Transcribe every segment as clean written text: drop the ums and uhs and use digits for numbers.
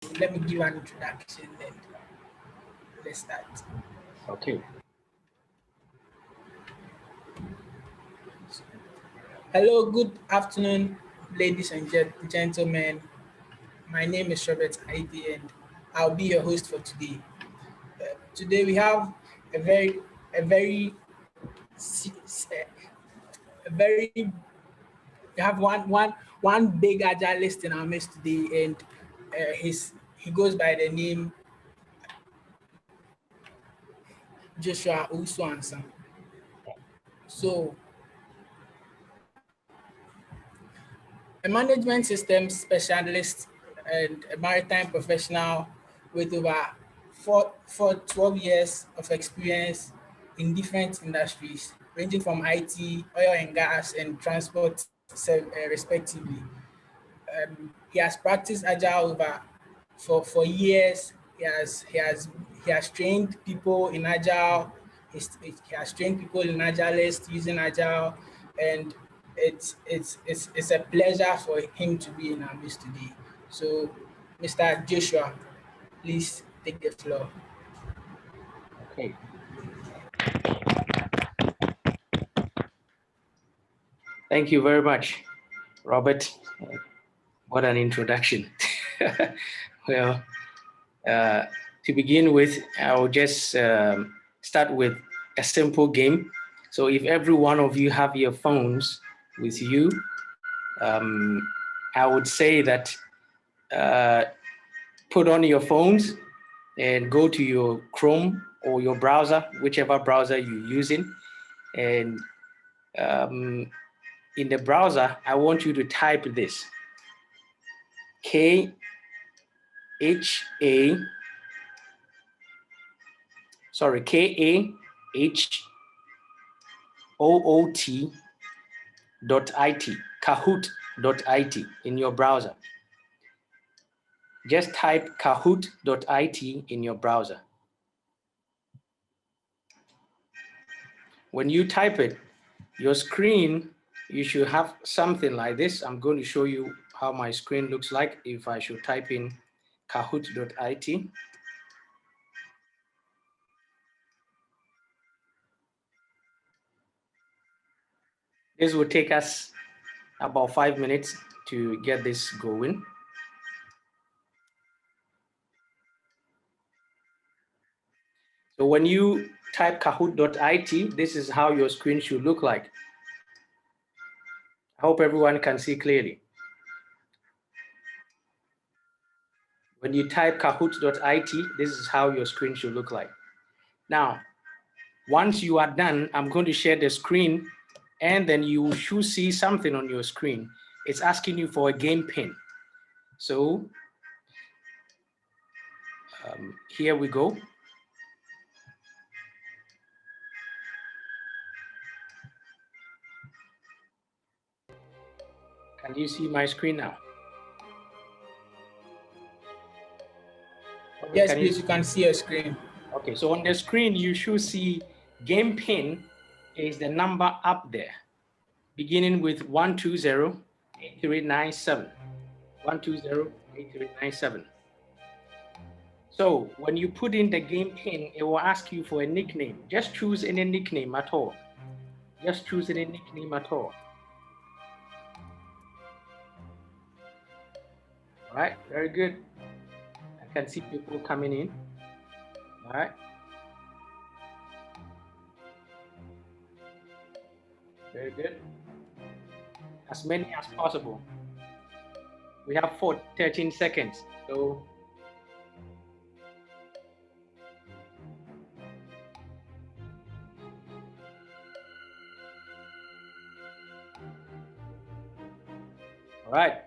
let me give an introduction then let's start. Okay. Hello, good afternoon, ladies and gentlemen. My name is Robert Ivy, and I'll be your host for today. Today we have a a very, se- se- a very, we have one big agilist in our midst today, and he goes by the name Joshua Owusu-Ansah. So, a management systems specialist and a maritime professional with over 12 years of experience in different industries, ranging from IT, oil and gas, and transport, respectively. He has practiced agile over for years. He has trained people in agile. He has trained people in agilist using agile, and it's a pleasure for him to be in our midst today. So, Mr. Joshua, please take the floor. Okay. Thank you very much, Robert. What an introduction. Well, to begin with, I'll just start with a simple game. So if every one of you have your phones with you, I would say that put on your phones and go to your Chrome or your browser, whichever browser you're using. And in the browser, I want you to type this: K-H-A, sorry, Kahoot.it, Kahoot.it in your browser. Just type Kahoot.it in your browser. When you type it, your screen, you should have something like this. I'm going to show you how my screen looks like if I should type in Kahoot.it. This will take us about 5 minutes to get this going. So when you type Kahoot.it, this is how your screen should look like. I hope everyone can see clearly. When you type Kahoot.it, this is how your screen should look like. Now, once you are done, I'm going to share the screen, and then you should see something on your screen. It's asking you for a game pin. So here we go. Can you see my screen now? Yes, please, you can see your screen. Okay, so on the screen, you should see game pin is the number up there, beginning with 120-8397. 120-8397. So when you put in the game pin, it will ask you for a nickname. Just choose any nickname at all. Just choose any nickname at all. All right, very good. I can see people coming in. All right. Very good. As many as possible. We have 13 seconds. So all right.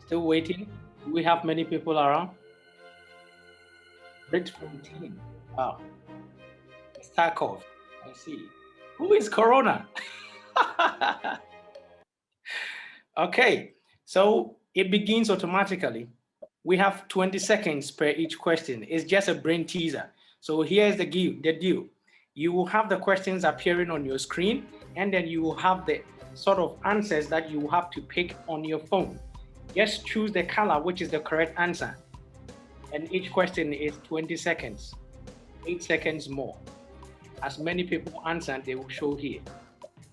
Still waiting. Do we have many people around? Rich from team. Wow. Starkov. I see. Who is Corona? Okay. So it begins automatically. We have 20 seconds per each question. It's just a brain teaser. So here's the deal. You will have the questions appearing on your screen, and then you will have the sort of answers that you have to pick on your phone. Just choose the color, which is the correct answer. And each question is 20 seconds, 8 seconds more. As many people answer, they will show here.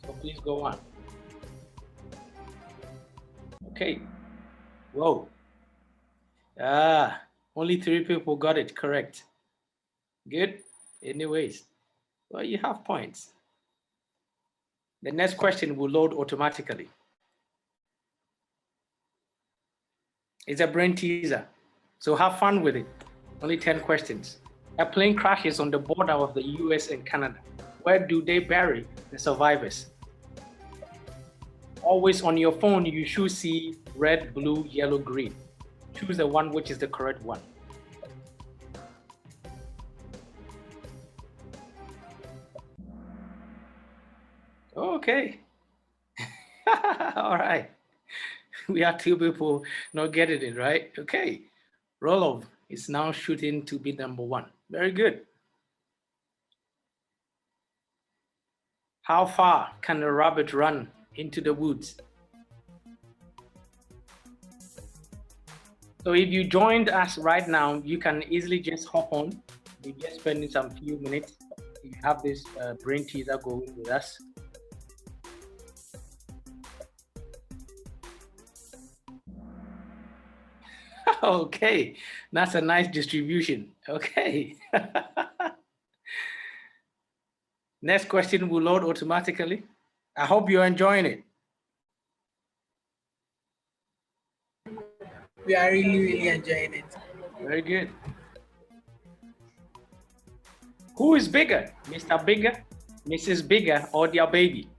So please go on. Okay. Whoa. Only 3 people got it correct. Good. Anyways, well, you have points. The next question will load automatically. It's a brain teaser, so have fun with it. Only 10 questions. A plane crashes on the border of the US and Canada. Where do they bury the survivors? Always on your phone, you should see red, blue, yellow, green. Choose the one which is the correct one. Okay. All right. We have 2 people not getting it right. Okay. Roloff is now shooting to be number 1. Very good. How far can a rabbit run into the woods? So if you joined us right now, you can easily just hop on. We're just spending some few minutes. You have this brain teaser going with us. Okay, that's a nice distribution. Okay. Next question will load automatically. I hope you're enjoying it. We are really enjoying it. Very good. Who is bigger, Mr. Bigger, Mrs. Bigger, or their baby?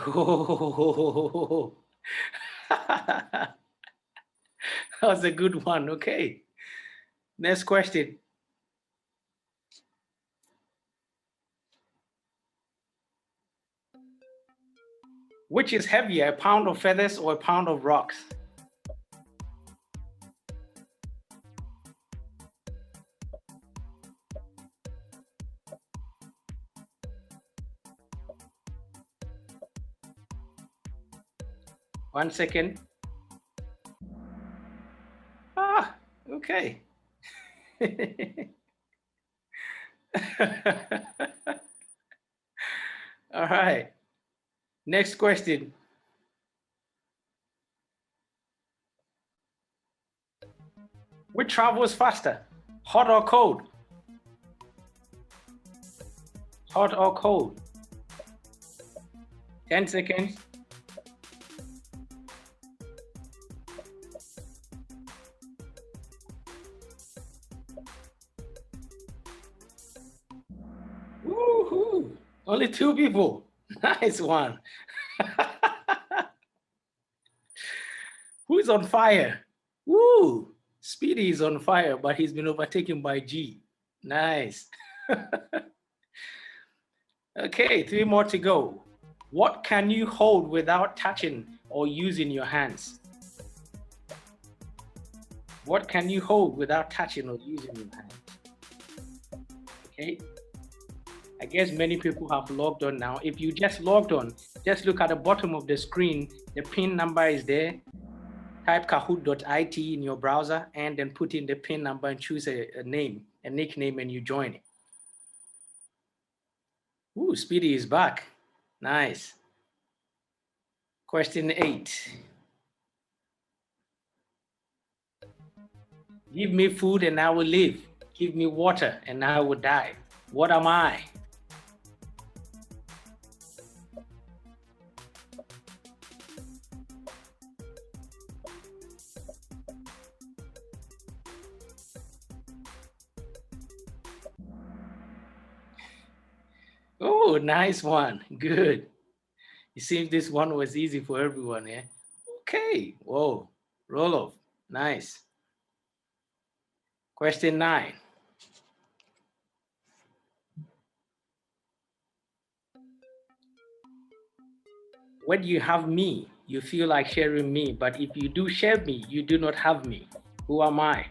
Oh, that was a good one. Okay. Next question. Which is heavier, a pound of feathers or a pound of rocks? One second. Okay. All right. Next question. Which travels faster, hot or cold? Hot or cold? 10 seconds. Woohoo! Only 2 people. Nice one. Who's on fire? Woo! Speedy is on fire, but he's been overtaken by G. Nice. Okay, 3 more to go. What can you hold without touching or using your hands? What can you hold without touching or using your hands? Okay. I guess many people have logged on now. If you just logged on, just look at the bottom of the screen. The PIN number is there. Type kahoot.it in your browser and then put in the PIN number and choose a name, a nickname, and you join it. Ooh, Speedy is back. Nice. Question 8. Give me food and I will live. Give me water and I will die. What am I? Oh, nice one. Good. It seems this one was easy for everyone, yeah? Okay. Whoa. Roll off. Nice. Question 9. When you have me, you feel like sharing me, but if you do share me, you do not have me. Who am I?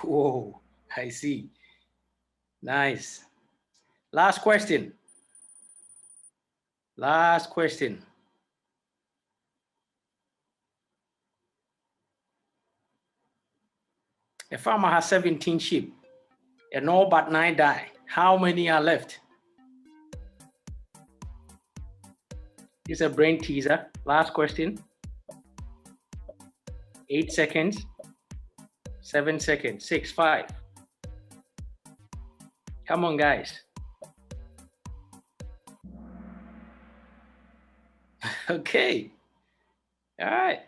Whoa, I see. Nice. Last question. Last question. A farmer has 17 sheep and all but 9 die. How many are left? It's a brain teaser. Last question. 8 seconds. 7 seconds. 6, 5. Come on, guys. Okay. All right.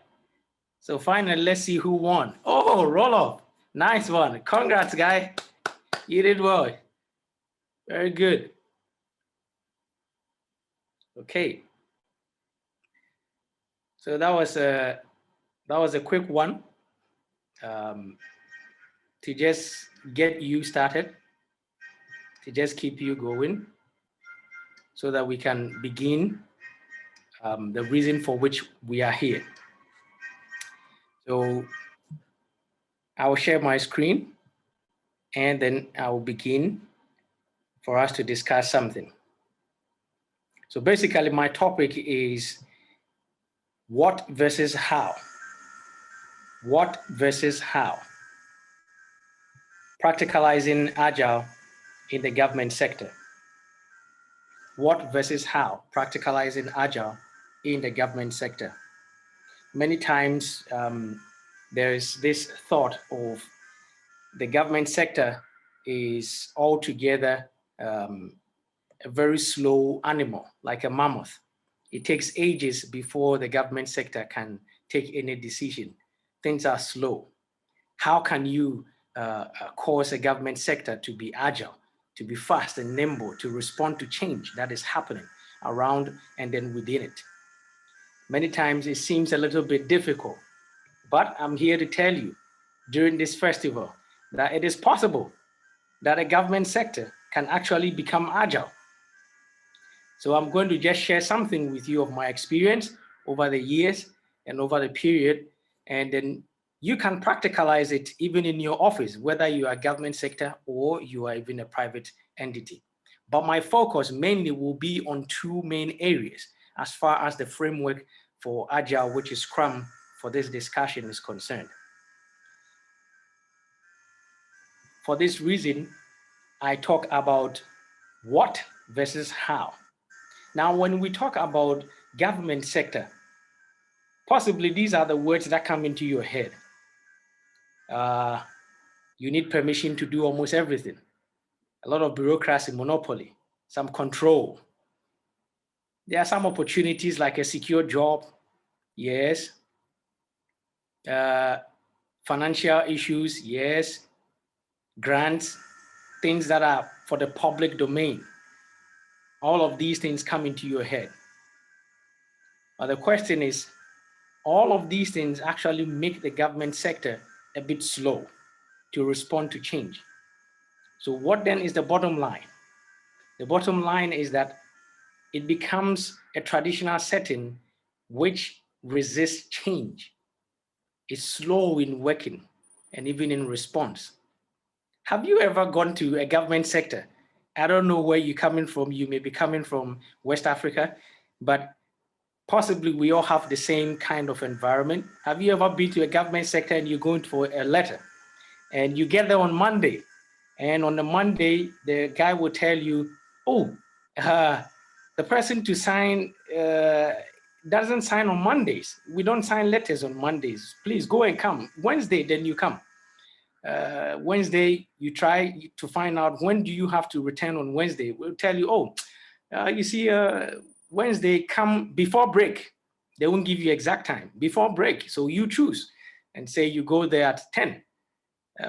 So finally, let's see who won. Oh, roll off. Nice one. Congrats, guy. You did well. Very good. Okay. So that was a quick one to just get you started, to just keep you going, so that we can begin the reason for which we are here. So I will share my screen and then I will begin for us to discuss something. So basically my topic is what versus how. What versus how. Practicalizing Agile in the government sector. What versus how. Practicalizing Agile in the government sector. Many times there is this thought of the government sector is altogether a very slow animal, like a mammoth. It takes ages before the government sector can take any decision. Things are slow. How can you cause a government sector to be agile, to be fast and nimble, to respond to change that is happening around and then within it? Many times it seems a little bit difficult, but I'm here to tell you during this festival that it is possible that a government sector can actually become agile. So I'm going to just share something with you of my experience over the years and over the period, and then you can practicalize it even in your office, whether you are government sector or you are even a private entity. But my focus mainly will be on 2 main areas as far as the framework for Agile, which is Scrum, for this discussion is concerned. For this reason, I talk about what versus how. Now, when we talk about government sector, possibly these are the words that come into your head. You need permission to do almost everything. A lot of bureaucracy, monopoly, some control. There are some opportunities like a secure job, yes. Financial issues, yes. Grants, things that are for the public domain. All of these things come into your head. But the question is, all of these things actually make the government sector a bit slow to respond to change. So what then is the bottom line? The bottom line is that it becomes a traditional setting which resists change. It's slow in working and even in response. Have you ever gone to a government sector? I don't know where you're coming from. You may be coming from West Africa, but possibly we all have the same kind of environment. Have you ever been to a government sector and you're going for a letter and you get there on Monday, and on the Monday, the guy will tell you, oh, the person to sign doesn't sign on Mondays. We don't sign letters on Mondays. Please go and come. Wednesday, then you come. Wednesday, you try to find out when do you have to return on Wednesday. We'll tell you, oh, you see, Wednesday, come before break. They won't give you exact time, before break. So you choose and say you go there at 10.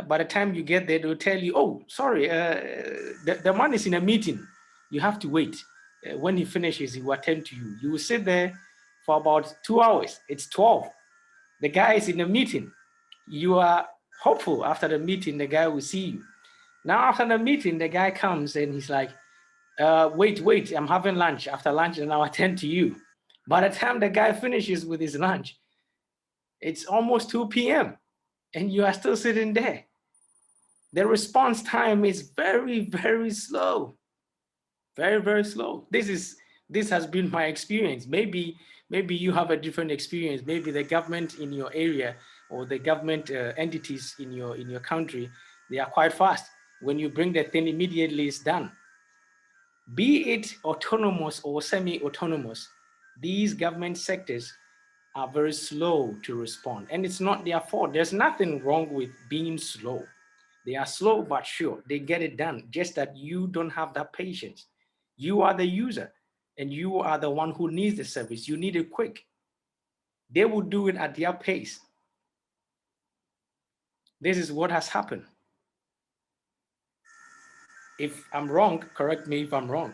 By the time you get there, they'll tell you, oh, sorry, the man is in a meeting. You have to wait. When he finishes, he will attend to you. You will sit there for about 2 hours. It's 12. The guy is in a meeting. You are hopeful after the meeting, the guy will see you. Now, after the meeting, the guy comes and he's like, wait, I'm having lunch. After lunch, and I'll attend to you. By the time the guy finishes with his lunch, it's almost 2 p.m. and you are still sitting there. the response time is very, very slow. Very, very slow. This has been my experience. Maybe you have a different experience. Maybe the government in your area or the government entities in your country, they are quite fast. When you bring the thing, immediately it's done. Be it autonomous or semi-autonomous, these government sectors are very slow to respond, and it's not their fault. There's nothing wrong with being slow. They are slow but sure. They get it done. Just that you don't have that patience. You are the user, and you are the one who needs the service. You need it quick. They will do it at their pace. This is what has happened. If I'm wrong, correct me if I'm wrong,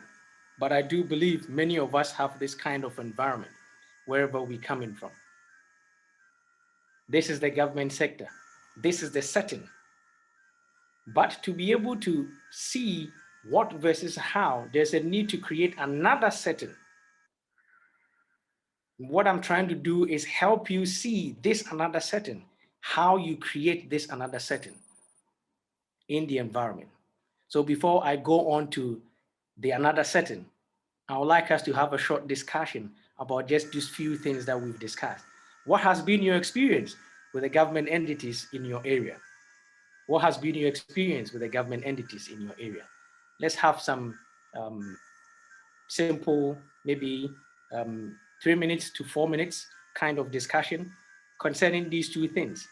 but I do believe many of us have this kind of environment wherever we're coming from. This is the government sector. This is the setting. But to be able to see what versus how, there's a need to create another setting. What I'm trying to do is help you see this another setting, how you create this another setting in the environment. So before I go on to the another setting, I would like us to have a short discussion about just these few things that we've discussed. What has been your experience with the government entities in your area? What has been your experience with the government entities in your area? Let's have some simple, maybe 3 minutes to 4 minutes kind of discussion concerning these two things.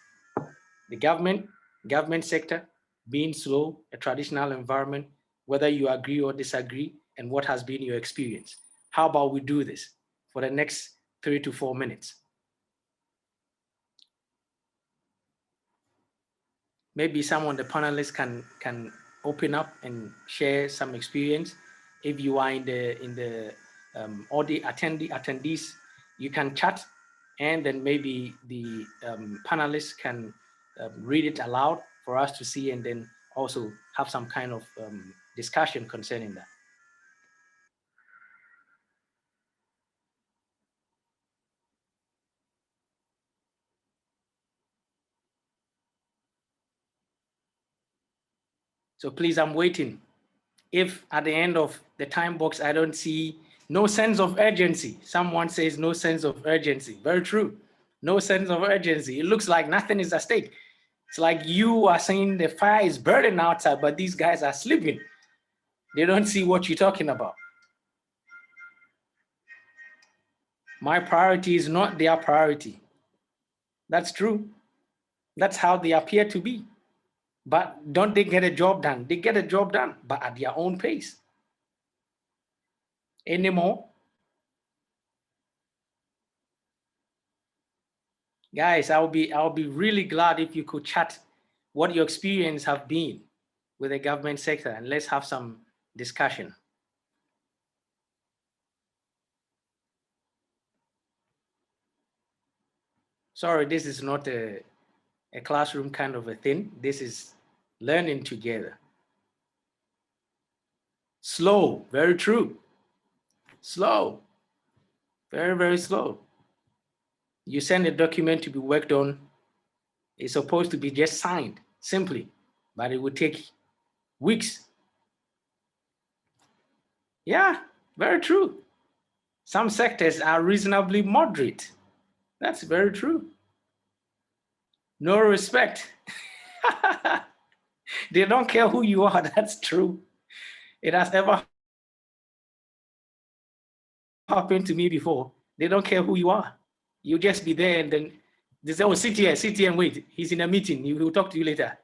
The government sector being slow, a traditional environment, whether you agree or disagree, and what has been your experience. How about we do this for the next 3 to 4 minutes? Maybe some of the panelists can open up and share some experience. If you are in the attendees, you can chat, and then maybe the panelists can read it aloud for us to see, and then also have some kind of discussion concerning that. So please, I'm waiting. If at the end of the time box, I don't see no sense of urgency, someone says no sense of urgency. Very true. No sense of urgency. It looks like nothing is at stake. It's like you are saying the fire is burning outside, but these guys are sleeping. They don't see what you're talking about. My priority is not their priority. That's true. That's how they appear to be. But don't they get a job done? They get a job done, but at their own pace. Anymore? Guys, I'll be really glad if you could chat what your experience have been with the government sector, and let's have some discussion. Sorry, this is not a classroom kind of a thing. This is learning together. Slow, very true. Slow, very, very slow. You send a document to be worked on. It's supposed to be just signed simply, but it would take weeks. Yeah, very true. Some sectors are reasonably moderate. That's very true. No respect. They don't care who you are. That's true. It has ever happened to me before. They don't care who you are. You just be there, and then they say, oh, sit here and wait. He's in a meeting. He will talk to you later.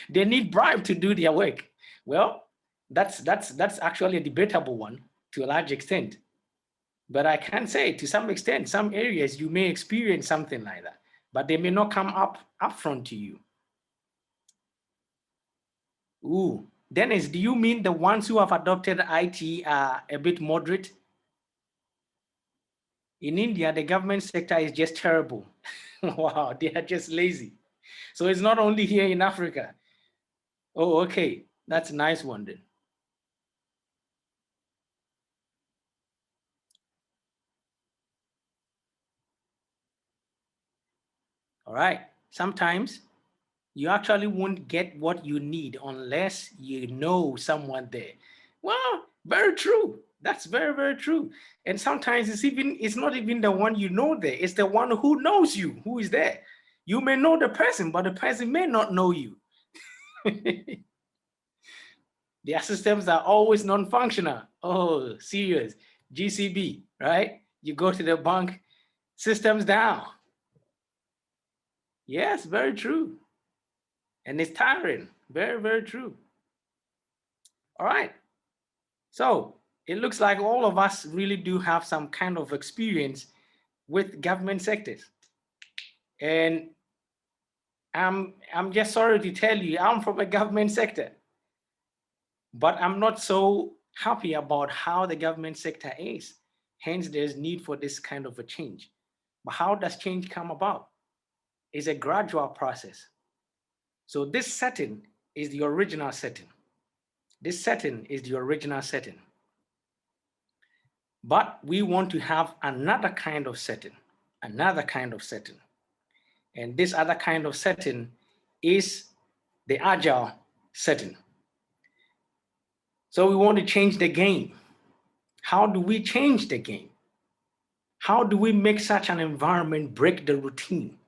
They need bribe to do their work. Well, that's actually a debatable one to a large extent. But I can say to some extent, some areas you may experience something like that, but they may not come up front to you. Ooh, Dennis, do you mean the ones who have adopted IT are a bit moderate? In India, the government sector is just terrible. Wow, they are just lazy. So it's not only here in Africa. Oh, okay, that's a nice one then. All right, sometimes You actually won't get what you need unless you know someone there. Well, very true. That's very, very true. And sometimes it's not even the one you know there, it's the one who knows you who is there. You may know the person, but the person may not know you. Their systems are always non-functional. Oh, serious. GCB, right? You go to the bank, systems down. Yes, very true. And it's tiring. Very, very true. All right. So it looks like all of us really do have some kind of experience with government sectors. And I'm just sorry to tell you, I'm from a government sector, but I'm not so happy about how the government sector is. Hence, there's need for this kind of a change. But how does change come about? It's a gradual process. So this setting is the original setting. This setting is the original setting. But we want to have another kind of setting, another kind of setting. And this other kind of setting is the agile setting. So we want to change the game. How do we change the game? How do we make such an environment break the routine?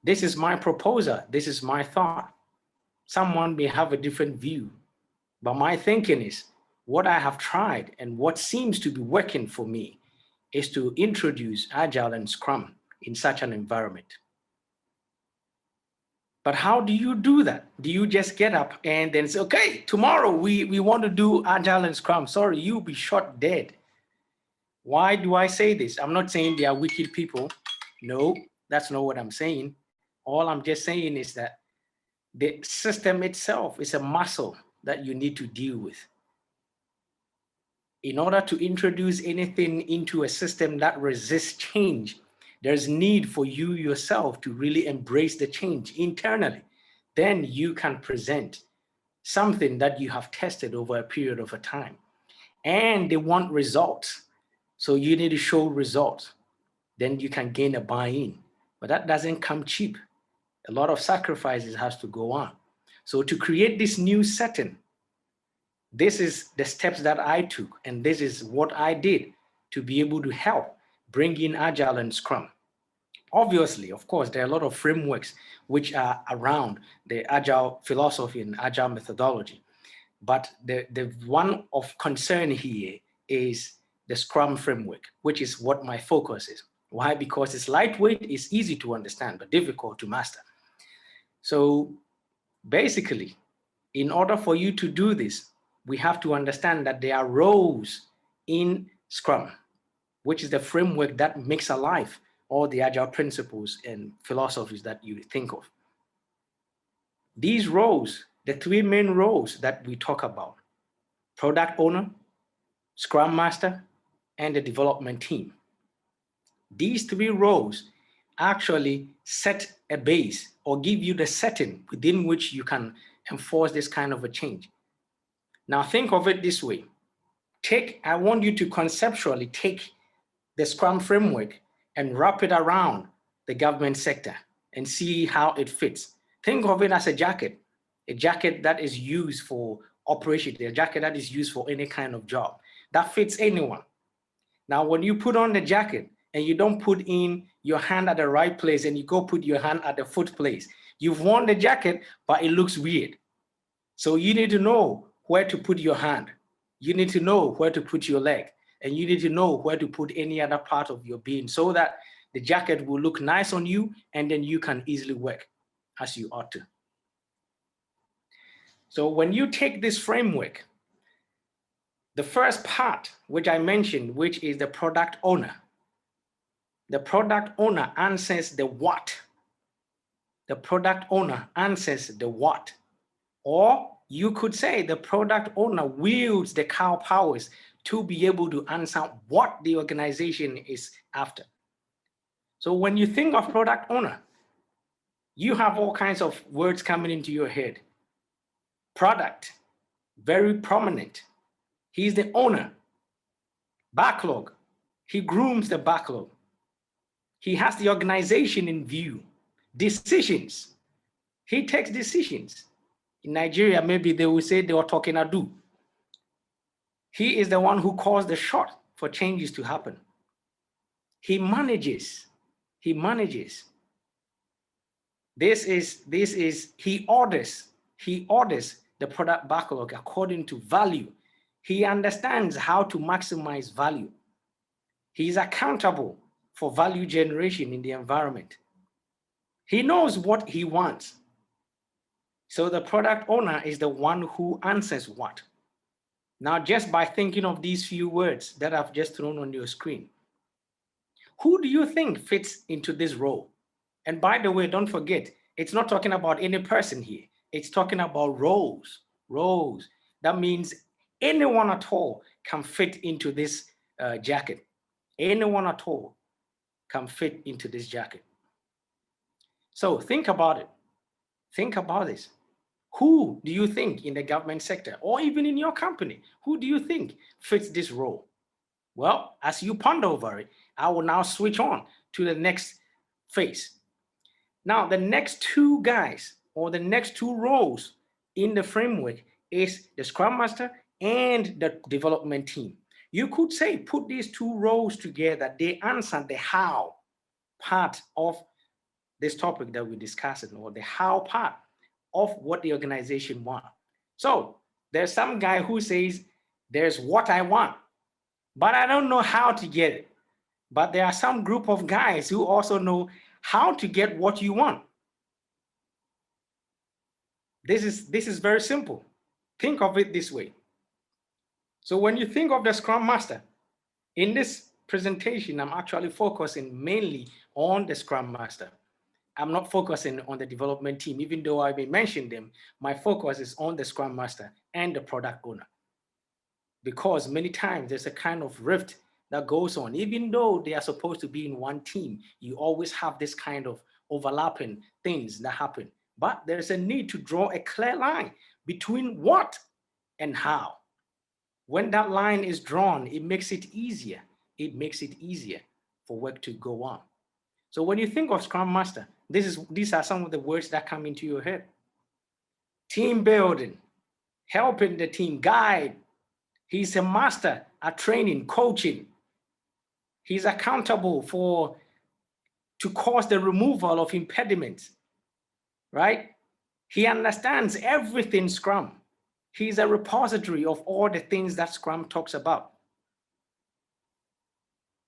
This is my proposal. This is my thought. Someone may have a different view, but my thinking is what I have tried and what seems to be working for me is to introduce Agile and Scrum in such an environment. But how do you do that? Do you just get up and then say, okay, tomorrow we want to do Agile and Scrum? Sorry, you'll be shot dead. Why do I say this? I'm not saying they are wicked people. No, that's not what I'm saying. All I'm just saying is that the system itself is a muscle that you need to deal with. In order to introduce anything into a system that resists change, there's need for you yourself to really embrace the change internally. Then you can present something that you have tested over a period of a time. And they want results. So you need to show results. Then you can gain a buy-in. But that doesn't come cheap. A lot of sacrifices has to go on. So to create this new setting, this is the steps that I took, and this is what I did to be able to help bring in Agile and Scrum. Obviously, of course, there are a lot of frameworks which are around the Agile philosophy and Agile methodology. But the one of concern here is the Scrum framework, which is what my focus is. Why? Because it's lightweight, it's easy to understand, but difficult to master. So basically, in order for you to do this, we have to understand that there are roles in Scrum, which is the framework that makes alive all the Agile principles and philosophies that you think of. These roles, the three main roles that we talk about, product owner, Scrum master, and the development team. These three roles actually set a base or give you the setting within which you can enforce this kind of a change. Now think of it this way. I want you to conceptually take the Scrum framework and wrap it around the government sector and see how it fits. Think of it as a jacket that is used for operation, a jacket that is used for any kind of job. That fits anyone. Now, when you put on the jacket and you don't put in your hand at the right place and you go put your hand at the foot place, you've worn the jacket, but it looks weird. So you need to know where to put your hand. You need to know where to put your leg. And you need to know where to put any other part of your being so that the jacket will look nice on you and then you can easily work as you ought to. So when you take this framework, the first part, which I mentioned, which is the product owner answers the what. The product owner answers the what. Or you could say the product owner wields the cow powers to be able to answer what the organization is after. So when you think of product owner, you have all kinds of words coming into your head. Product, very prominent. He's the owner. Backlog, he grooms the backlog. He has the organization in view. Decisions, He takes decisions. In Nigeria, maybe they will say they were talking ado. He is the one who calls the shot for changes to happen. He manages. He manages. He orders the product backlog according to value. He understands how to maximize value. He is accountable for value generation in the environment. He knows what he wants. So the product owner is the one who answers what. Now, just by thinking of these few words that I've just thrown on your screen, who do you think fits into this role? And by the way, don't forget, it's not talking about any person here. It's talking about roles. Roles. That means anyone at all can fit into this jacket. Anyone at all can fit into this jacket. So think about it. Think about this. Who do you think in the government sector or even in your company, who do you think fits this role? Well, as you ponder over it, I will now switch on to the next phase. Now, the next two guys or the next two roles in the framework is the Scrum Master and the development team. You could say, put these two roles together, they answer the how part of this topic that we're discussing, or the how part of what the organization wants. So there's some guy who says, there's what I want, but I don't know how to get it. But there are some group of guys who also know how to get what you want. This is very simple. Think of it this way. So when you think of the Scrum Master, in this presentation, I'm actually focusing mainly on the Scrum Master. I'm not focusing on the development team, even though I may mention them. My focus is on the Scrum Master and the product owner. Because many times there's a kind of rift that goes on. Even though they are supposed to be in one team, you always have this kind of overlapping things that happen. But there's a need to draw a clear line between what and how. When that line is drawn, it makes it easier. It makes it easier for work to go on. So when you think of Scrum Master, these are some of the words that come into your head. Team building, helping the team, guide. He's a master at training, coaching. He's accountable to cause the removal of impediments, right? He understands everything Scrum. He's a repository of all the things that Scrum talks about.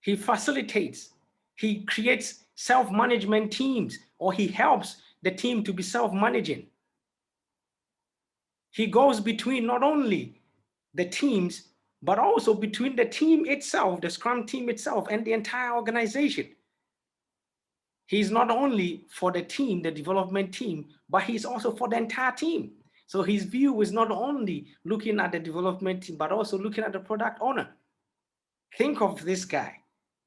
He facilitates, he creates self-management teams, or he helps the team to be self-managing. He goes between not only the teams, but also between the team itself, the Scrum team itself, and the entire organization. He's not only for the team, the development team, but he's also for the entire team. So his view is not only looking at the development team, but also looking at the product owner. Think of this guy.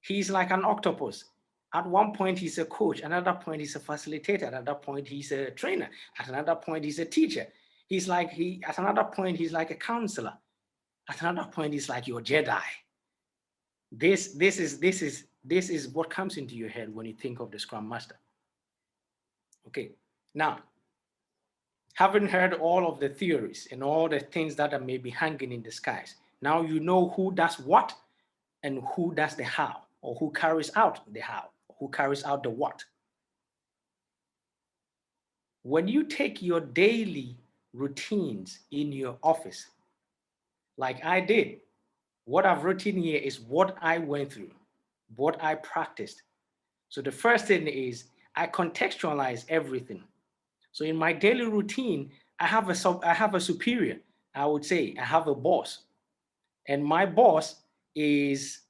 He's like an octopus. At one point, he's a coach. Another point, he's a facilitator. At another point, he's a trainer. At another point, he's a teacher. At another point, he's like a counselor. At another point, he's like your Jedi. This is what comes into your head when you think of the Scrum Master. Okay, now, having heard all of the theories and all the things that are maybe hanging in the skies, now you know who does what and who does the how, or who carries out the how, who carries out the what. When you take your daily routines in your office, like I did, what I've written here is what I went through, what I practiced. So the first thing is I contextualize everything. So in my daily routine, I have a superior. I would say I have a boss, and my boss is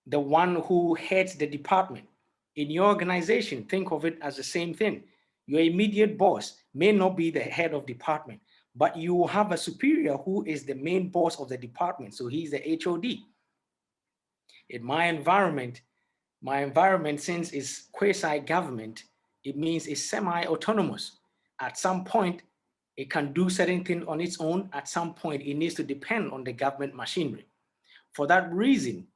the one who heads the department. In your organization, think of it as the same thing. Your immediate boss may not be the head of department, but you have a superior who is the main boss of the department. So he's the HOD. In my environment, since it's quasi-government, it means it's semi-autonomous. At some point, it can do certain things on its own. At some point, it needs to depend on the government machinery. For that reason,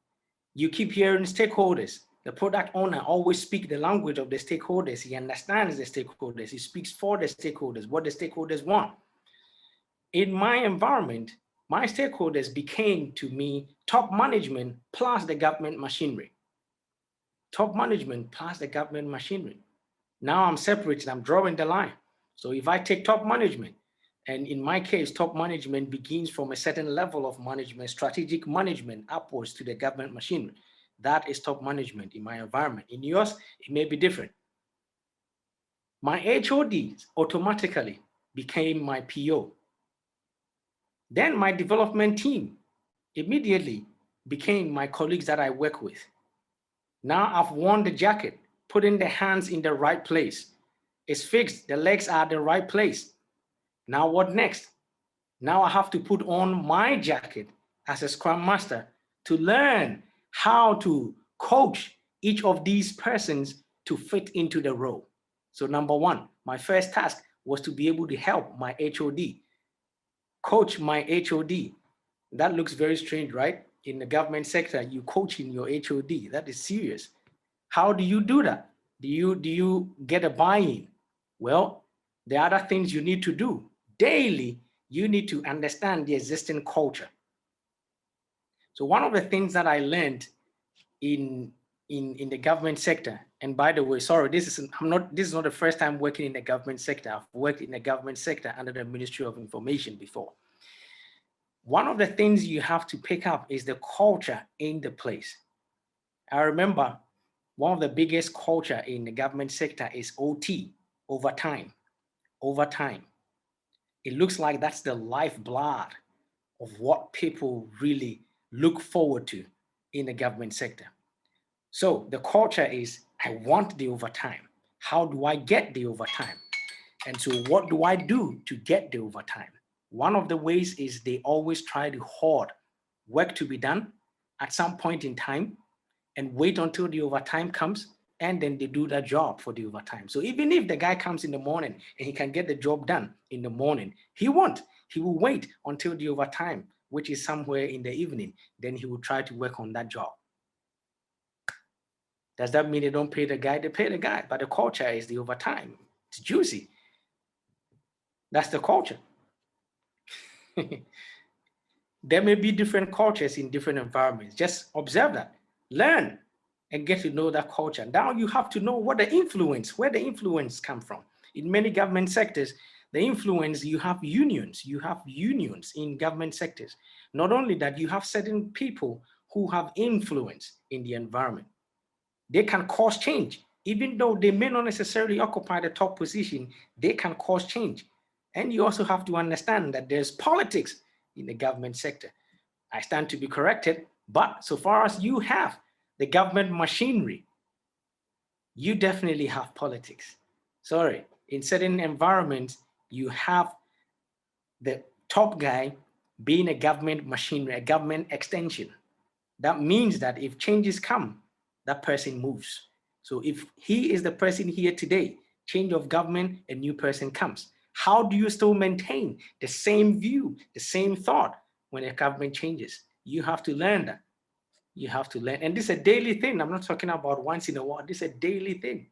you keep hearing stakeholders. The product owner always speaks the language of the stakeholders. He understands the stakeholders. He speaks for the stakeholders, what the stakeholders want. In my environment, my stakeholders became to me top management plus the government machinery. Top management plus the government machinery. Now I'm separated, I'm drawing the line. So if I take top management, and in my case, top management begins from a certain level of management, strategic management upwards to the government machinery. That is top management in my environment. In yours, it may be different. My HODs automatically became my PO. Then my development team immediately became my colleagues that I work with. Now I've worn the jacket, putting the hands in the right place. It's fixed, the legs are the right place. Now what next? Now I have to put on my jacket as a Scrum Master to learn how to coach each of these persons to fit into the role. So number one, my first task was to be able to help my HOD, coach my HOD. That looks very strange, right? In the government sector, you coaching your HOD. That is serious. How do you do that? Do you get a buy-in? Well, there are other things you need to do. Daily, you need to understand the existing culture. So one of the things that I learned in the government sector, and by the way, sorry, this is not the first time working in the government sector. I've worked in the government sector under the Ministry of Information before. One of the things you have to pick up is the culture in the place. I remember one of the biggest culture in the government sector is OT, overtime. Overtime. It looks like that's the lifeblood of what people really look forward to in the government sector. So the culture is, I want the overtime. How do I get the overtime? And so what do I do to get the overtime? One of the ways is they always try to hoard work to be done at some point in time and wait until the overtime comes, and then they do that job for the overtime. So even if the guy comes in the morning and he can get the job done in the morning, he won't. He will wait until the overtime, which is somewhere in the evening. Then he will try to work on that job. Does that mean they don't pay the guy? They pay the guy, but the culture is the overtime. It's juicy. That's the culture. There may be different cultures in different environments. Just observe that, learn, and get to know that culture. Now you have to know where the influence come from. In many government sectors, the influence, you have unions in government sectors. Not only that, you have certain people who have influence in the environment. They can cause change. Even though they may not necessarily occupy the top position, they can cause change. And you also have to understand that there's politics in the government sector. I stand to be corrected, but so far as you have the government machinery, you definitely have politics. Sorry, in certain environments, you have the top guy being a government machinery, a government extension. That means that if changes come, that person moves. So if he is the person here today, change of government, a new person comes. How do you still maintain the same view, the same thought when a government changes? You have to learn that. You have to learn. And this is a daily thing. I'm not talking about once in a while. This is a daily thing.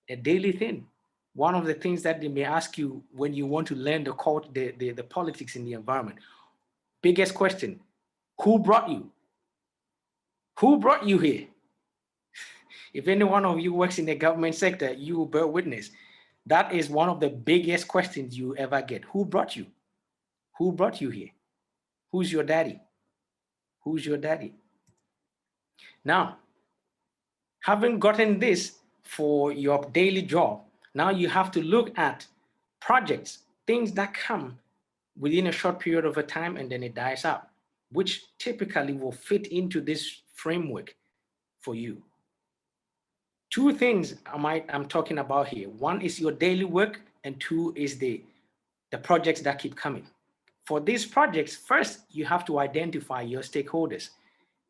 A daily thing. One of the things that they may ask you when you want to learn the politics in the environment. Biggest question, who brought you? Who brought you here? If any one of you works in the government sector, you will bear witness. That is one of the biggest questions you ever get. Who brought you? Who brought you here? Who's your daddy? Who's your daddy? Now, having gotten this for your daily job, now you have to look at projects, things that come within a short period of a time and then it dies out, which typically will fit into this framework for you. Two things I'm talking about here. One is your daily work, and two is the projects that keep coming. For these projects, first, you have to identify your stakeholders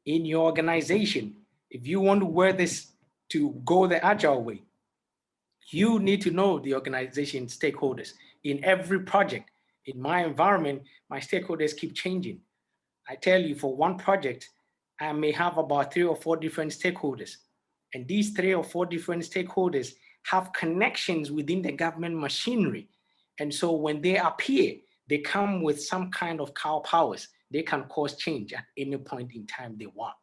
in your organization. If you want to wear this to go the agile way, you need to know the organization stakeholders in every project. In my environment, my stakeholders keep changing. I tell you, for one project, I may have about 3 or 4 different stakeholders. And these 3 or 4 different stakeholders have connections within the government machinery. And so when they appear, they come with some kind of cow powers. They can cause change at any point in time they want.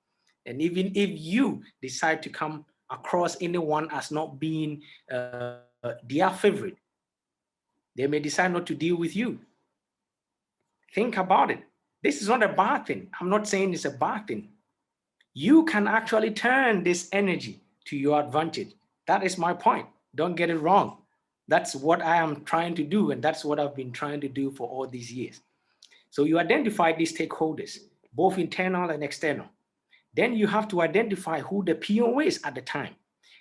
And even if you decide to come across anyone as not being their favorite, they may decide not to deal with you. Think about it. This is not a bad thing. I'm not saying it's a bad thing. You can actually turn this energy to your advantage. That is my point. Don't get it wrong. That's what I am trying to do, and that's what I've been trying to do for all these years. So you identify these stakeholders, both internal and external. Then you have to identify who the PO is at the time.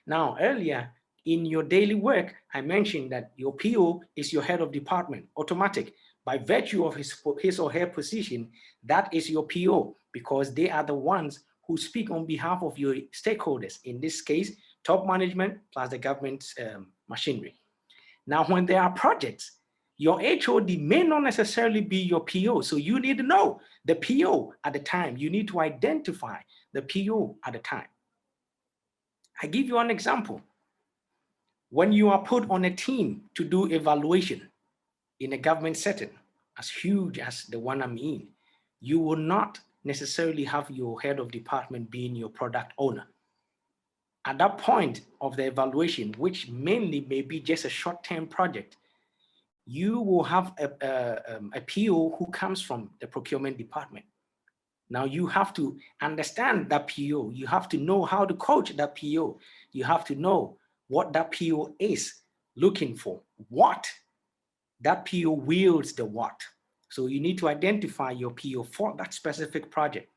Now, earlier in your daily work, I mentioned that your PO is your head of department, automatic. By virtue of his or her position, that is your PO, because they are the ones who speak on behalf of your stakeholders, in this case, top management plus the government machinery. Now, when there are projects, your HOD may not necessarily be your PO. So you need to know the PO at the time. You need to identify the PO at the time. I give you an example. When you are put on a team to do evaluation in a government setting, as huge as the one I'm in, you will not necessarily have your head of department being your product owner. At that point of the evaluation, which mainly may be just a short-term project, you will have a PO who comes from the procurement department. Now you have to understand that PO. You have to know how to coach that PO. You have to know what that PO is looking for, what that PO wields the what. So you need to identify your PO for that specific project.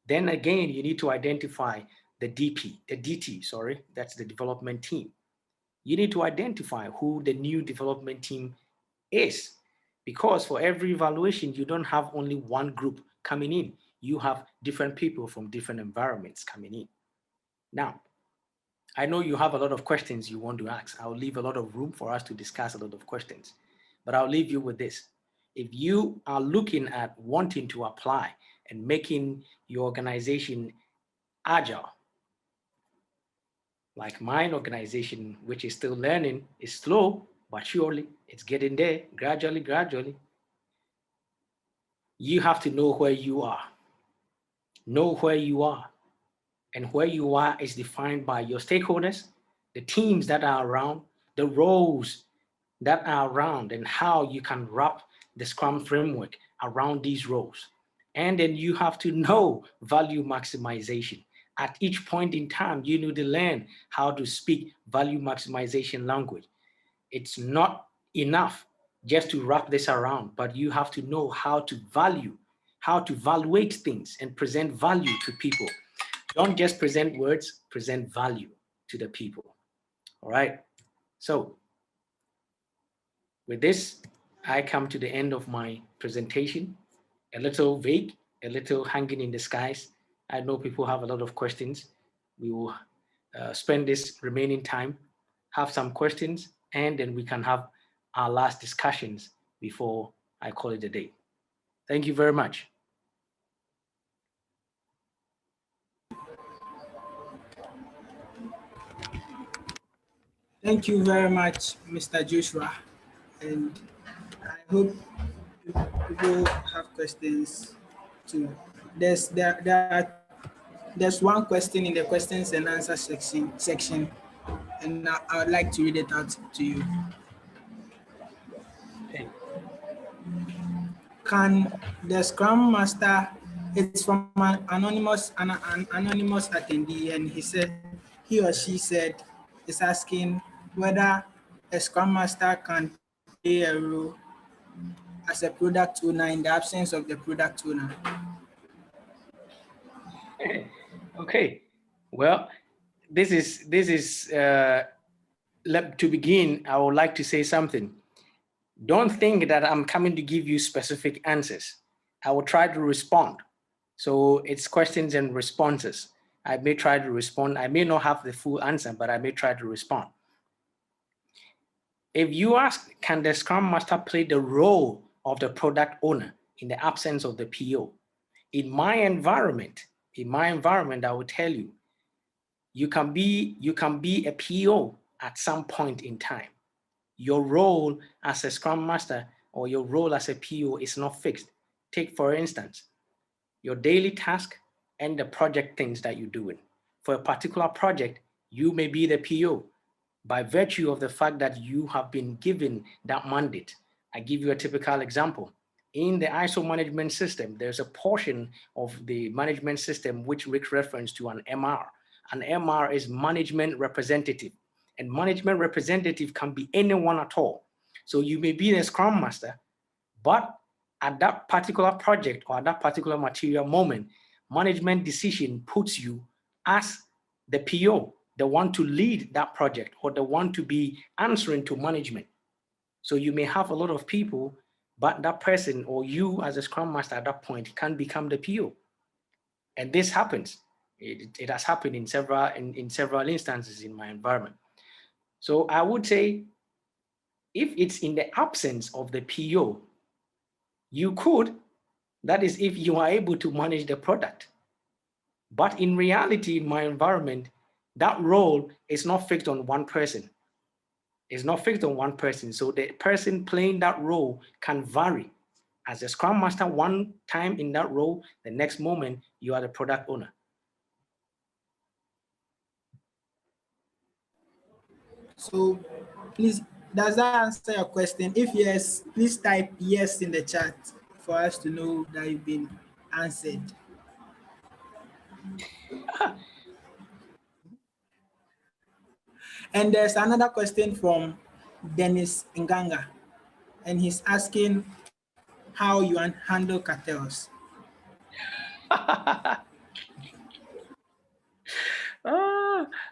Then again, you need to identify the DT, sorry, that's the development team. You need to identify who the new development team is, because for every evaluation, you don't have only one group coming in. You have different people from different environments coming in. Now, I know you have a lot of questions you want to ask. I'll leave a lot of room for us to discuss a lot of questions, but I'll leave you with this. If you are looking at wanting to apply and making your organization agile, like mine organization, which is still learning, is slow, but surely it's getting there, gradually. You have to know where you are. Know where you are. And where you are is defined by your stakeholders, the teams that are around, the roles that are around, and how you can wrap the Scrum framework around these roles. And then you have to know value maximization. At each point in time, you need to learn how to speak value maximization language. It's not enough just to wrap this around, but you have to know how to evaluate things and present value to people. Don't just present words, present value to the people. All right. So with this, I come to the end of my presentation. A little vague, a little hanging in the skies. I know people have a lot of questions. We will spend this remaining time, have some questions, and then we can have our last discussions before I call it a day. Thank you very much. Thank you very much, Mr. Joshua. And I hope people have questions too. There's one question in the questions and answer section, and I would like to read it out to you. Okay. Can the Scrum Master? It's from an anonymous attendee, and he or she said is asking whether a Scrum Master can play a role as a product owner in the absence of the product owner. Okay. Well, this is to begin. I would like to say something. Don't think that I'm coming to give you specific answers. I will try to respond. So it's questions and responses. I may try to respond. I may not have the full answer, but I may try to respond. If you ask, can the Scrum Master play the role of the product owner in the absence of the PO? In my environment, In my environment, I will tell you, you can be a PO at some point in time. Your role as a Scrum Master or your role as a PO is not fixed. Take, for instance, your daily task and the project things that you're doing. For a particular project, you may be the PO by virtue of the fact that you have been given that mandate. I give you a typical example. In the ISO management system, there's a portion of the management system which makes reference to an MR. An MR is management representative, and management representative can be anyone at all. So you may be the Scrum Master, but at that particular project or at that particular material moment, management decision puts you as the PO, the one to lead that project or the one to be answering to management. So you may have a lot of people, but that person or you as a Scrum Master at that point can become the PO. And this happens. It has happened in several instances in my environment. So I would say if it's in the absence of the PO, you could, that is if you are able to manage the product. But in reality, in my environment, that role is not fixed on one person. It's not fixed on one person. So the person playing that role can vary. As a Scrum Master, one time in that role, the next moment, you are the product owner. So please, does that answer your question? If yes, please type yes in the chat for us to know that you've been answered. And there's another question from Dennis Nganga, and he's asking how you handle cartels. I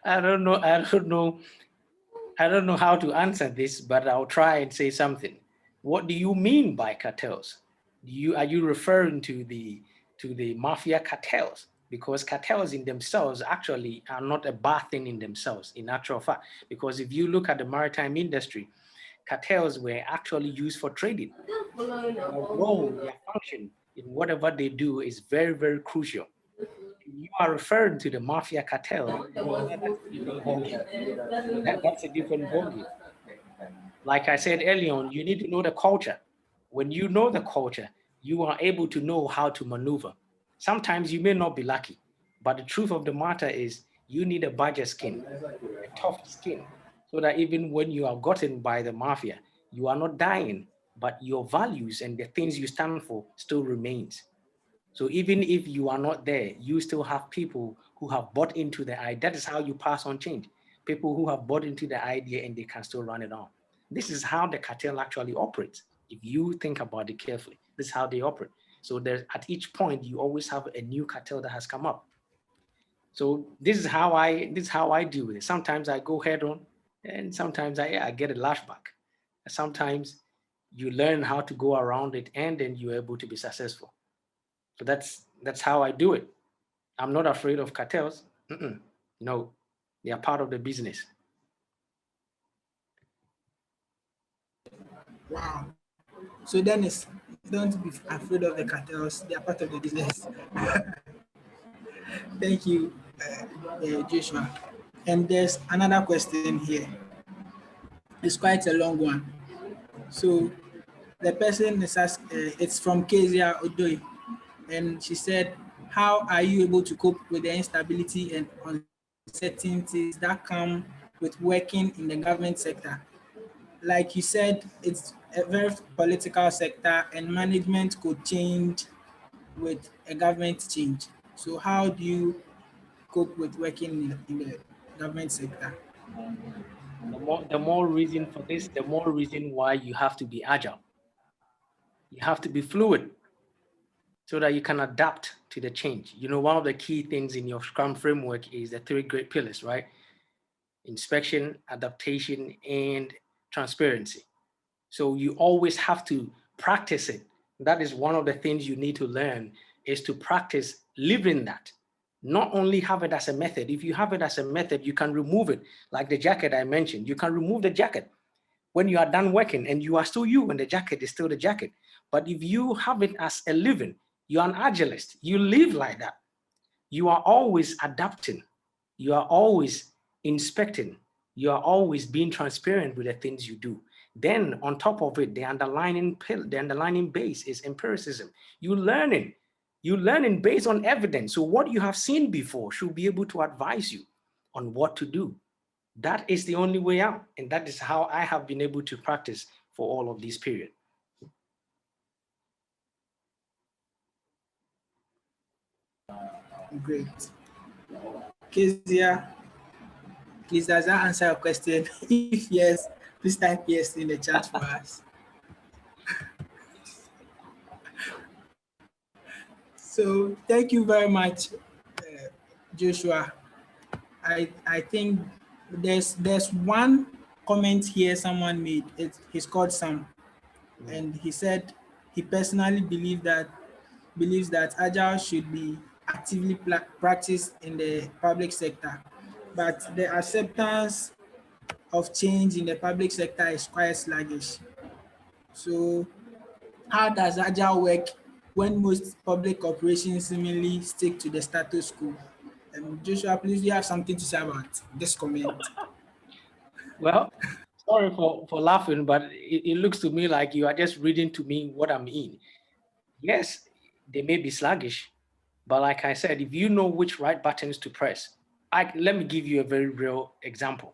don't know. I don't know how to answer this, but I'll try and say something. What do you mean by cartels? Are you referring to the mafia cartels? Because cartels in themselves actually are not a bad thing in themselves, in actual fact. Because if you look at the maritime industry, cartels were actually used for trading. Their role, their function in whatever they do is very, very crucial. If you are referring to the mafia cartel, that's a different ballgame. That's a different ballgame. Like I said earlier on, you need to know the culture. When you know the culture, you are able to know how to maneuver. Sometimes you may not be lucky, but the truth of the matter is you need a badger skin, a tough skin, so that even when you are gotten by the mafia, you are not dying, but your values and the things you stand for still remains. So even if you are not there, you still have people who have bought into the idea. That is how you pass on change. People who have bought into the idea and they can still run it on. This is how the cartel actually operates. If you think about it carefully, this is how they operate. So there's at each point, you always have a new cartel that has come up. So this is how I deal with it. Sometimes I go head on, and sometimes I get a lashback. Sometimes you learn how to go around it, and then you're able to be successful. So that's how I do it. I'm not afraid of cartels. No, they are part of the business. Wow. So Dennis, don't be afraid of the cartels. They are part of the business. Thank you, Joshua. And there's another question here. It's quite a long one. So the person is it's from Kezia Odoi, and she said, "How are you able to cope with the instability and uncertainties that come with working in the government sector? Like you said, it's a very political sector, and management could change with a government change. So how do you cope with working in the government sector?" The more reason for this, the more reason why you have to be agile. You have to be fluid so that you can adapt to the change. You know, one of the key things in your Scrum framework is the three great pillars, right? Inspection, adaptation, and transparency. So you always have to practice it. That is one of the things you need to learn is to practice living that. Not only have it as a method. If you have it as a method, you can remove it. Like the jacket I mentioned, you can remove the jacket when you are done working and you are still you and the jacket is still the jacket. But if you have it as a living, you're an agilist, you live like that. You are always adapting. You are always inspecting. You are always being transparent with the things you do. Then on top of it, the underlying base is empiricism. You learning based on evidence. So what you have seen before should be able to advise you on what to do. That is the only way out. And that is how I have been able to practice for all of this period. Great. Kezia, please, does that answer your question? If yes, please type yes in the chat for us. So thank you very much, Joshua. I think there's one comment here someone made. He's called Sam, and he said he personally believes that agile should be actively practiced in the public sector, but the acceptance of change in the public sector is quite sluggish. So how does agile work when most public corporations seemingly stick to the status quo? Joshua, please, do you have something to say about this comment? Well, sorry for laughing, but it looks to me like you are just reading to me what I mean. Yes, they may be sluggish, but like I said, if you know which right buttons to press, let me give you a very real example.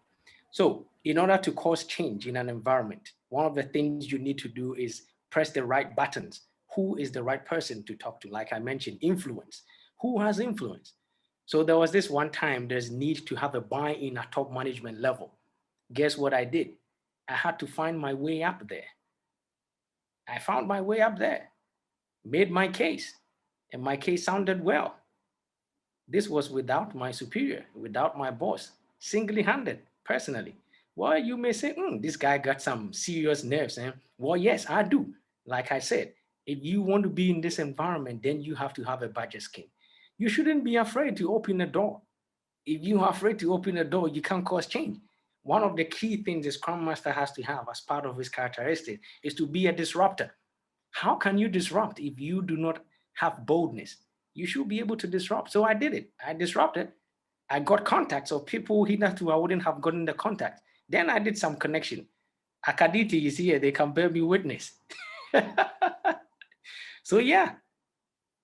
So in order to cause change in an environment, one of the things you need to do is press the right buttons. Who is the right person to talk to? Like I mentioned, influence. Who has influence? So there was this one time there's need to have a buy-in at top management level. Guess what I did? I had to find my way up there. I found my way up there, made my case, and my case sounded well. This was without my superior, without my boss, single-handed, personally. Well, you may say, this guy got some serious nerves. Eh? Well, yes, I do. Like I said, if you want to be in this environment, then you have to have a budget scheme. You shouldn't be afraid to open a door. If you are afraid to open a door, you can't cause change. One of the key things a Scrum Master has to have as part of his characteristic is to be a disruptor. How can you disrupt if you do not have boldness? You should be able to disrupt. So I did it. I disrupted. I got contacts of people hitherto I wouldn't have gotten the contact. Then I did some connection. Akaditi is here. They can bear me witness. So yeah,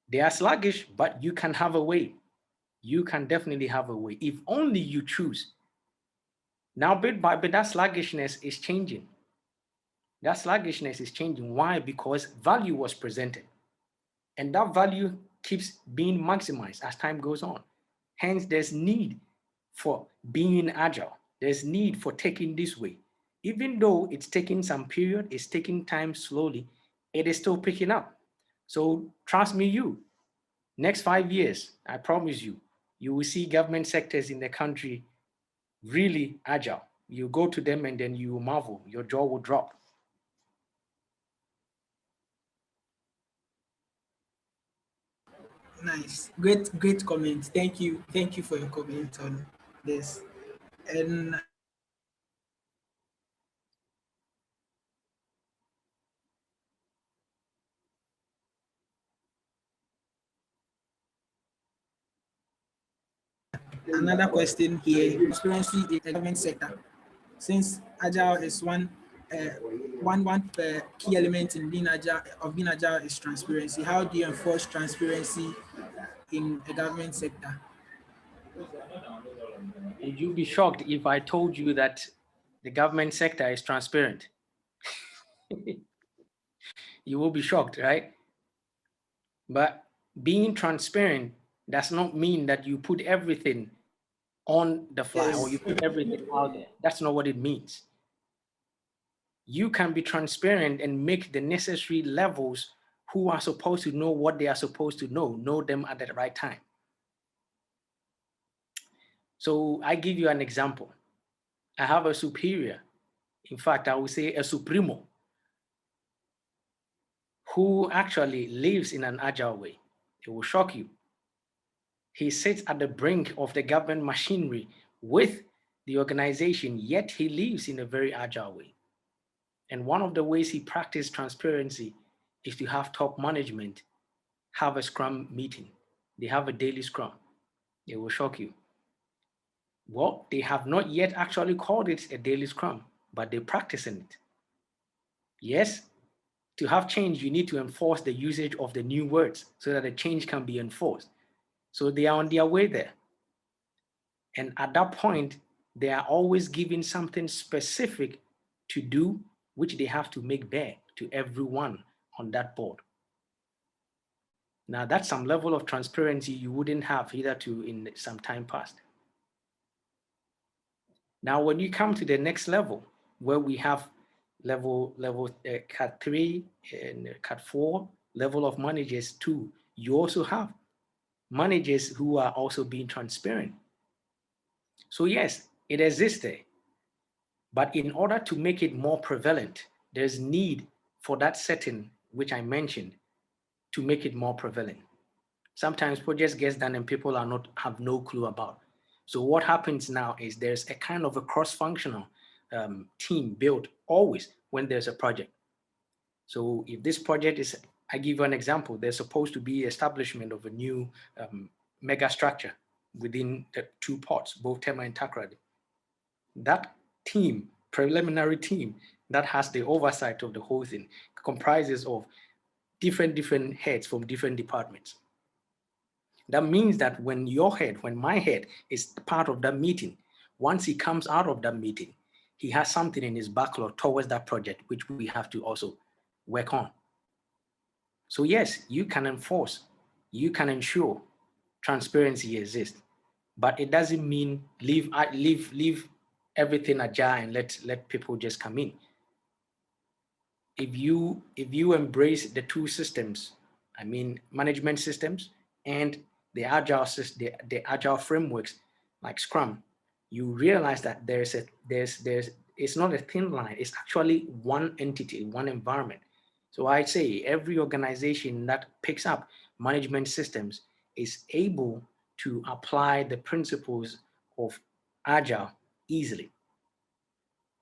they are sluggish, but you can have a way. You can definitely have a way if only you choose. Now, bit by bit, that sluggishness is changing. That sluggishness is changing. Why? Because value was presented. And that value keeps being maximized as time goes on. Hence, there's need for being agile. There's need for taking this way. Even though it's taking some period, it's taking time slowly, it is still picking up. So trust me, next 5 years, I promise you, you will see government sectors in the country really agile. You go to them and then you will marvel, your jaw will drop. Nice. Great comment. Thank you for your comment on this. And another question here, transparency in the government sector. Since agile is one key element in being agile is transparency. How do you enforce transparency in the government sector? Would you be shocked if I told you that the government sector is transparent? You will be shocked, right? But being transparent does not mean that you put everything on the fly or you Yes. put everything out there. That's not what it means. You can be transparent and make the necessary levels who are supposed to know what they are supposed to know them at the right time. So I give you an example. I have a superior, in fact, I would say a supremo, who actually lives in an agile way. It will shock you. He sits at the brink of the government machinery with the organization, yet he lives in a very agile way. And one of the ways he practiced transparency is to have top management have a Scrum meeting. They have a daily Scrum. It will shock you. Well, they have not yet actually called it a daily scrum, but they're practicing it. Yes, to have change, you need to enforce the usage of the new words so that the change can be enforced. So they are on their way there. And at that point, they are always given something specific to do, which they have to make bare to everyone on that board. Now, that's some level of transparency you wouldn't have hitherto in some time past. Now, when you come to the next level, where we have level cat 3 and cat 4, level of managers 2, you also have managers who are also being transparent. So yes, it exists there. But in order to make it more prevalent, there's need for that setting, which I mentioned, to make it more prevalent. Sometimes projects get done and people have no clue about. So what happens now is there's a kind of a cross-functional team built always when there's a project. So if this project is, I give you an example, there's supposed to be establishment of a new mega structure within the 2 ports, both Tema and Takrady. That team, preliminary team that has the oversight of the whole thing, comprises of different heads from different departments. That means that when my head is part of that meeting, once he comes out of that meeting, he has something in his backlog towards that project, which we have to also work on. So yes, you can enforce, you can ensure transparency exists, but it doesn't mean leave everything ajar and let people just come in. If you embrace the 2 systems, I mean management systems and the agile frameworks like Scrum, you realize that there's it's not a thin line, it's actually one entity, one environment. So I'd say every organization that picks up management systems is able to apply the principles of agile easily.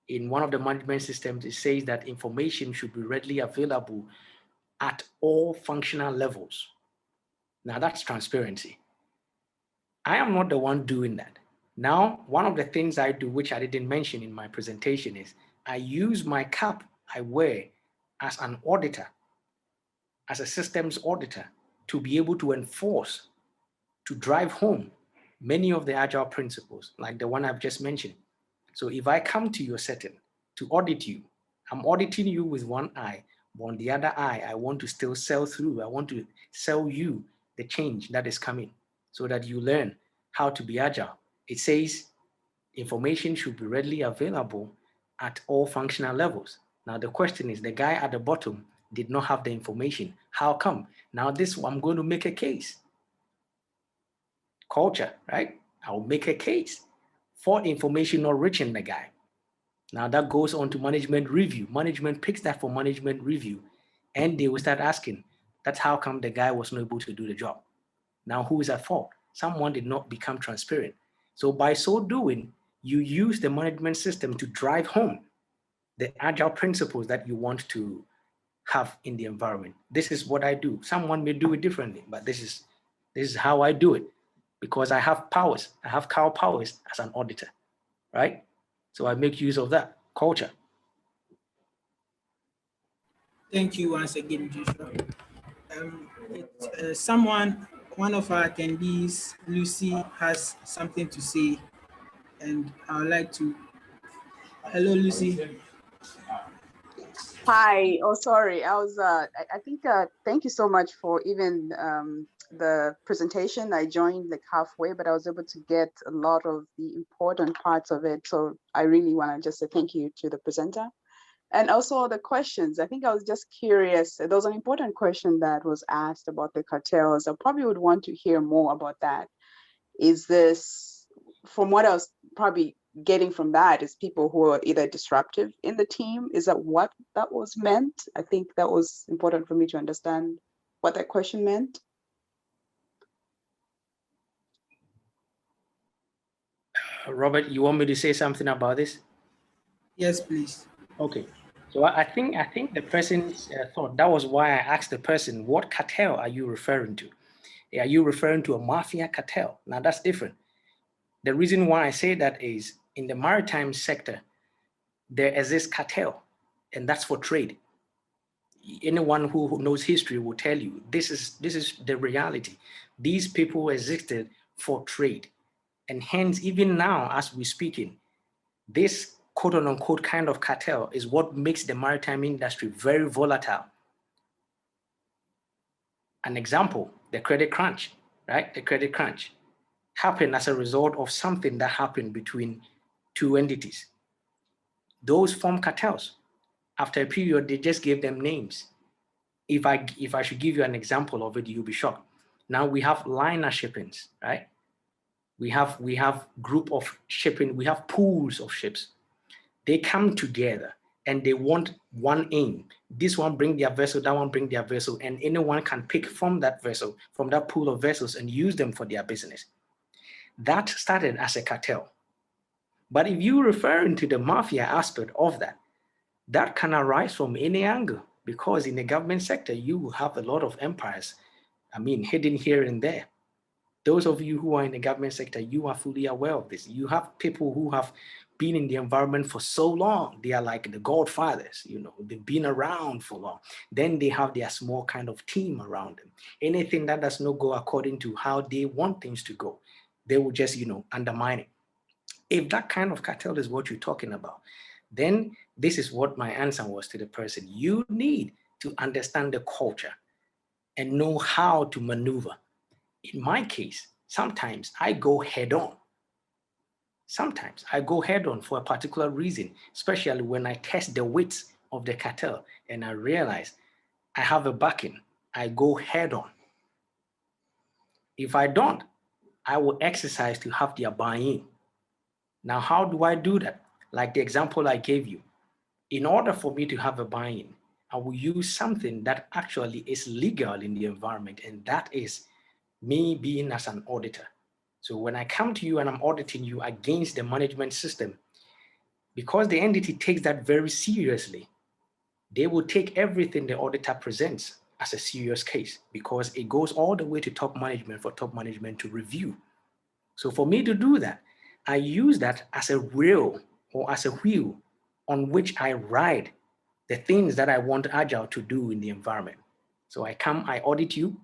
In one of the management systems, it says that information should be readily available at all functional levels. Now that's transparency. I am not the one doing that. Now, one of the things I do, which I didn't mention in my presentation, is I use my cap I wear as an auditor, as a systems auditor, to be able to enforce, to drive home many of the agile principles, like the one I've just mentioned. So if I come to your setting to audit you, I'm auditing you with one eye, but on the other eye, I want to still sell through. I want to sell you the change that is coming so that you learn how to be agile. It says information should be readily available at all functional levels. Now the question is, the guy at the bottom did not have the information. How come? Now this, I'm going to make a case. Culture, right? I'll make a case for information not reaching the guy. Now that goes on to management review. Management picks that for management review, and they will start asking, that's how come the guy was not able to do the job. Now who is at fault? Someone did not become transparent. So by so doing, you use the management system to drive home the agile principles that you want to have in the environment. This is what I do. Someone may do it differently, but this is how I do it, because I have powers. I have cow powers as an auditor, right? So I make use of that culture. Thank you once again, Joshua. One of our attendees, Lucy, has something to say, and I would like to. Hello, Lucy. Hi. Oh, sorry. I think, thank you so much for even the presentation. I joined like halfway, but I was able to get a lot of the important parts of it. So I really want to just say thank you to the presenter. And also the questions. I think I was just curious. There was an important question that was asked about the cartels. I probably would want to hear more about that. Is this, from what I was probably getting from that, is people who are either disruptive in the team? Is that what that was meant? I think that was important for me to understand what that question meant. Robert, you want me to say something about this? Yes, please. Okay. So I think the person thought that was why I asked the person, what cartel are you referring to? Are you referring to a mafia cartel? Now that's different. The reason why I say that is in the maritime sector, there exists cartel, and that's for trade. Anyone who knows history will tell you this is the reality. These people existed for trade, and hence even now as we're speaking, this quote unquote kind of cartel is what makes the maritime industry very volatile. An example, the credit crunch, right? The credit crunch happened as a result of something that happened between two entities. Those form cartels. After a period, they just gave them names. If I should give you an example of it, you'll be shocked. Now we have liner shippings, right? We have group of shipping, we have pools of ships. They come together and they want one aim. This one bring their vessel, that one bring their vessel, and anyone can pick from that vessel, from that pool of vessels, and use them for their business. That started as a cartel. But if you're referring to the mafia aspect of that, that can arise from any angle, because in the government sector, you will have a lot of empires, hidden here and there. Those of you who are in the government sector, you are fully aware of this. You have people who have been in the environment for so long. They are like the godfathers, they've been around for long. Then they have their small kind of team around them. Anything that does not go according to how they want things to go, they will just, undermine it. If that kind of cartel is what you're talking about, then this is what my answer was to the person. You need to understand the culture and know how to maneuver. In my case, sometimes I go head on. Sometimes I go head on for a particular reason, especially when I test the weights of the cartel and I realize I have a backing. I go head on. If I don't, I will exercise to have their buy-in. Now, how do I do that? Like the example I gave you. In order for me to have a buy-in, I will use something that actually is legal in the environment, and that is me being as an auditor. So when I come to you and I'm auditing you against the management system, because the entity takes that very seriously, they will take everything the auditor presents as a serious case, because it goes all the way to top management for top management to review. So for me to do that, I use that as a rail or as a wheel on which I ride the things that I want Agile to do in the environment. So I come, I audit you,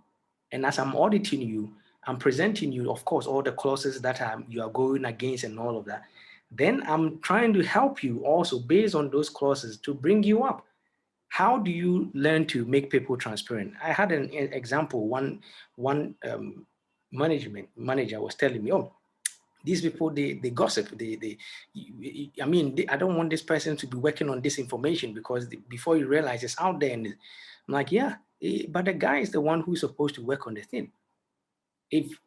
and as I'm auditing you, I'm presenting you, of course, all the clauses that you are going against and all of that. Then I'm trying to help you also based on those clauses to bring you up. How do you learn to make people transparent? I had an example. One management manager was telling me, oh, these people, they gossip. I don't want this person to be working on this information, because before you realize it's out there. And I'm like, yeah, but the guy is the one who's supposed to work on the thing. If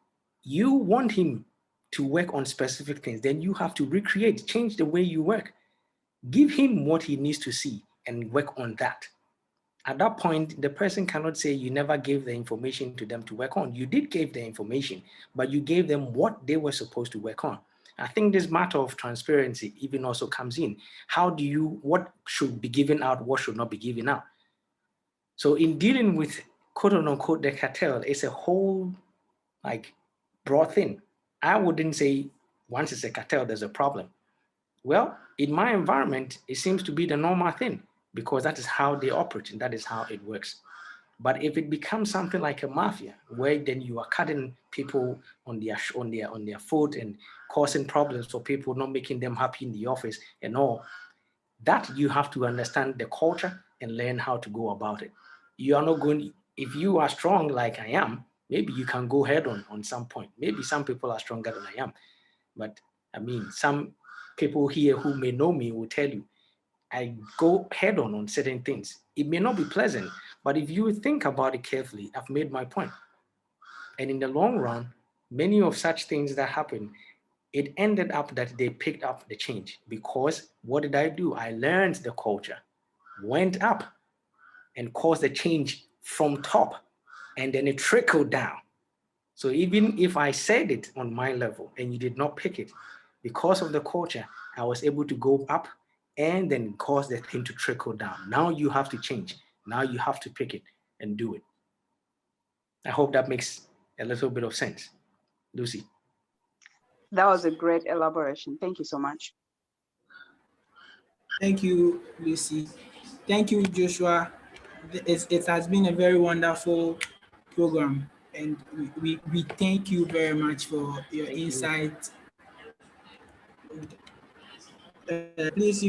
you want him to work on specific things, then you have to recreate, change the way you work. Give him what he needs to see and work on that. At that point, the person cannot say you never gave the information to them to work on. You did give the information, but you gave them what they were supposed to work on. I think this matter of transparency even also comes in. What should be given out, what should not be given out? So in dealing with quote unquote the cartel, it's a whole broad thing. I wouldn't say once it's a cartel, there's a problem. Well, in my environment, it seems to be the normal thing, because that is how they operate and that is how it works. But if it becomes something like a mafia, where then you are cutting people on their foot and causing problems for people, not making them happy in the office and all, that you have to understand the culture and learn how to go about it. You are not going, if you are strong like I am, maybe you can go head on some point. Maybe some people are stronger than I am. But some people here who may know me will tell you, I go head on certain things. It may not be pleasant, but if you think about it carefully, I've made my point. And in the long run, many of such things that happen, it ended up that they picked up the change, because what did I do? I learned the culture, went up and caused the change from top, and then it trickled down. So even if I said it on my level and you did not pick it, because of the culture, I was able to go up and then cause the thing to trickle down. Now you have to change. Now you have to pick it and do it. I hope that makes a little bit of sense. Lucy. That was a great elaboration. Thank you so much. Thank you, Lucy. Thank you, Joshua. It has been a very wonderful program, and we thank you very much for your Thank you. insight. Please,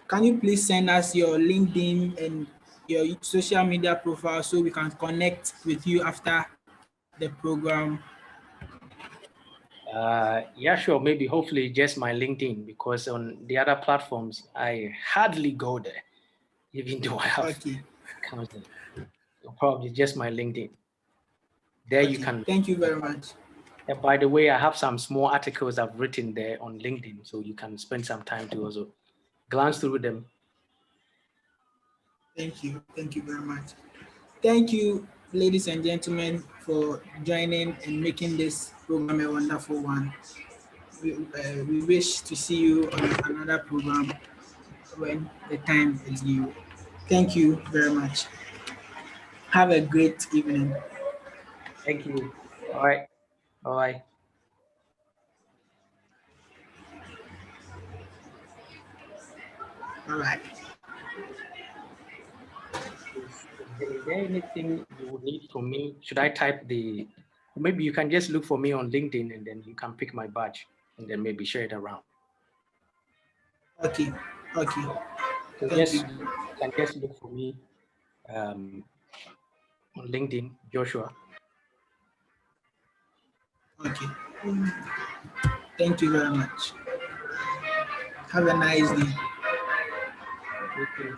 can you please send us your LinkedIn and your social media profile so we can connect with you after the program? Yeah, sure. Maybe hopefully just my LinkedIn, because on the other platforms I hardly go there, even though I have Okay. accounts there. So probably just my LinkedIn. There you Okay. can. Thank you very much. By the way, I have some small articles I've written there on LinkedIn, so you can spend some time to also glance through them. Thank you. Thank you very much. Thank you, ladies and gentlemen, for joining and making this program a wonderful one. We wish to see you on another program when the time is due. Thank you very much. Have a great evening. Thank you. All right. Bye. All right. Is there anything you would need from me? Should I type the, maybe you can just look for me on LinkedIn and then you can pick my badge and then maybe share it around. Okay. Okay. So Thank just, you. you can just look for me on LinkedIn, Joshua. Okay. Thank you very much. Have a nice day. You too.